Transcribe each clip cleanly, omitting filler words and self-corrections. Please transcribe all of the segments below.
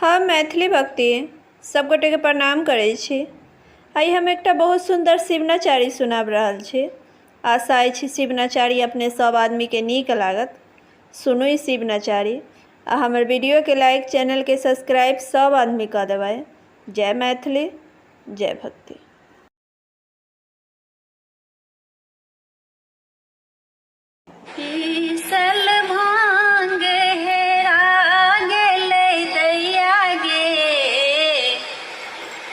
हम मैथिली भक्ति सब गोटे के प्रणाम करै छी। आई हम एकटा बहुत सुंदर शिवनाचारी सुनाब रहल छी। आशा अछि शिवनाचारी अपने सब आदमी के नीक लागत। सुनू ई शिवनाचारी आ हमर वीडियो के लाइक, चैनल के सब्सक्राइब सब आदमी कर देबै। जय मैथिली, जय भक्ति। पीसल भांग हेरा गेलै दैया गे,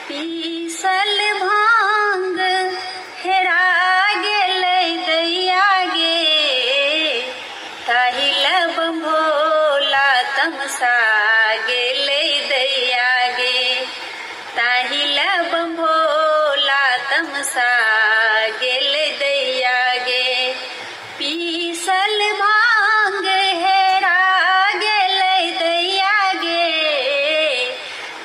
पीसल भांग हेरा गेलै दैया गे, ताहि लब भोला तमसा गेलै दैया गे, ताहि लब भोला तमसा गेलै दैया गे। पीसल भांग हेरा गेलै दैया गे,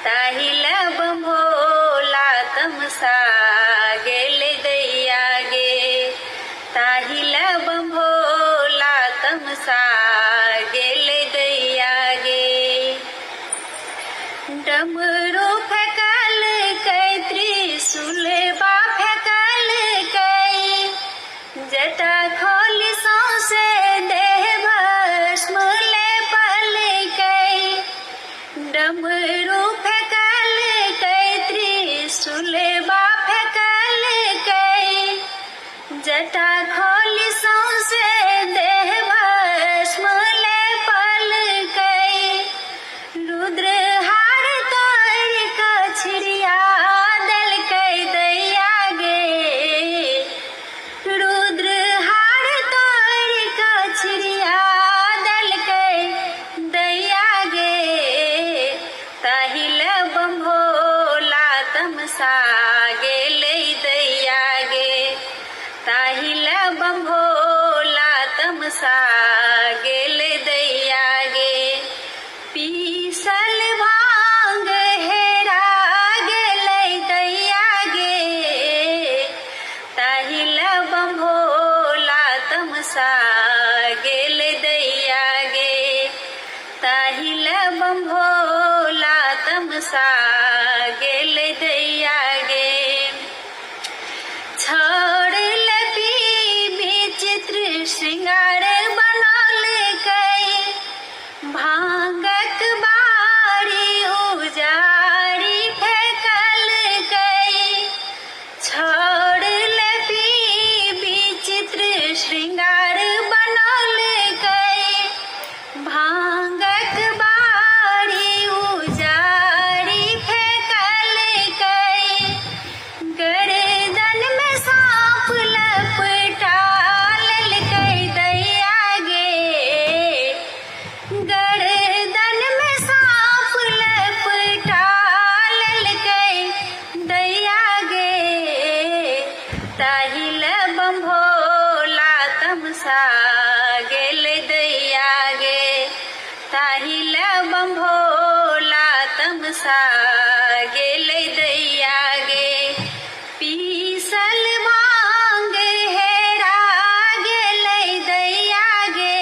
ताहि लब भोला तमसा गेलै दैया गे, ताहि लब भोला तमसा गेलै दैया गे। डमरू फेकल कै, त्रिशूल बा फेकल कै, जटा खोलि सौंसे देह भस्म लेपल कै। डमरू फेकल कै, त्रिशूल बा फेकल कै, जटा खोलि सौंसे देह भस्म लेपल कै। रुद्र हार तोरि कछरिया देलकै दैया गे, रुद्र हार तोरि कछरिया देलकै दैया गे, ताहि लब भोला तमसा गेलै दैया गे, ताहि लब भोला तमसा गेलै दैया गे। पीसल भांग हेरा गेलै दैया गे, ताहि लब भोला तमसा गेलै दैया गे, ताहि लब भोला तमसा गेलै दैया गे। छोड़ल विचित्र श्रृंगार बनल कै, भांगक बारी उजारी फेकल कै। छोड़ल विचित्र श्रृंगार बनल कै, भांगक बारी उजारी फेकल कै। गर्दन में सांप लपटा लेलकै दैया गे, गर्दन में सांप लपटा लेलकै दैया गे, ताहि लब भोला तमसा गेलै दैया गे, ताहि लब भोला तमसा गेलै दैया गे। पीसल भांग हेरा गेलै दैया गे,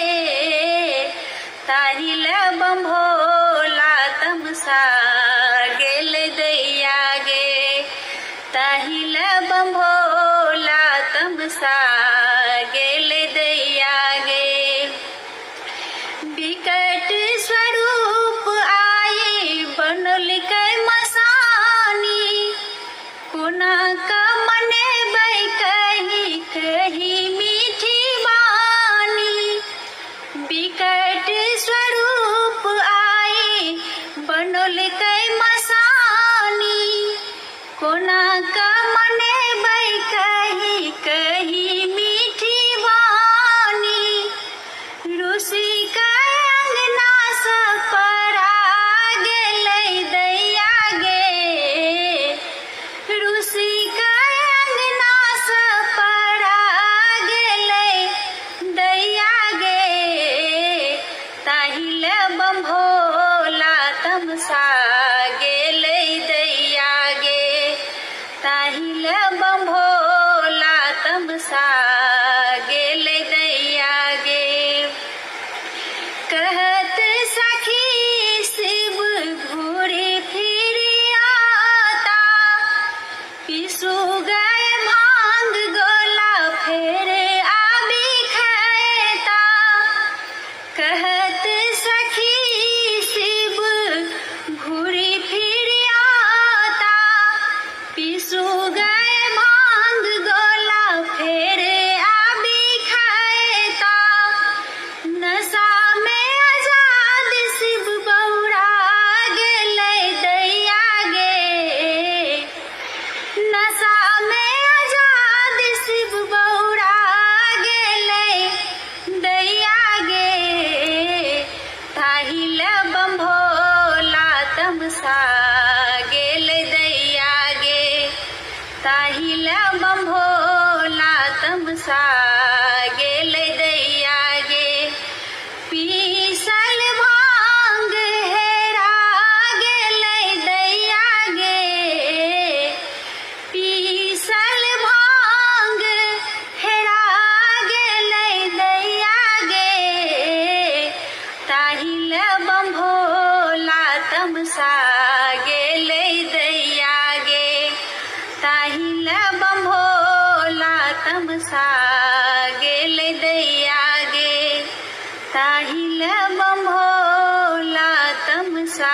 ताहि लब भोला तमसा गेलै दैया गे, ताहि लब भोला तमसा गेलै दैया गे। विकट स्वरूप आई बनल कै मसानी, कोना का मनेबै कही कही मीठी बानी। विकट स्वरूप आई बनल कै मसानी, कोना का मनेबै कही कही मीठी बानी। ऋषि का अंगना सँ परा गेलै दैया गे, ऋषि का अंगना सँ परा गेलै दैया गे, ताहि लब भोला तमसा गेलै दैया गे, ताहि लब तमसा गेल दैया गे ताहिल बम भोला तमसा गेल दैया गे पीसल भांग हेरा गेल दैया गे पीसल भांग हेरा गेल दैया गे ताहिल बम भोला तमसा गेल दैया गे ताहिल बम भोला तमसा गेल दैया गे ताहिल बम भोला तमसा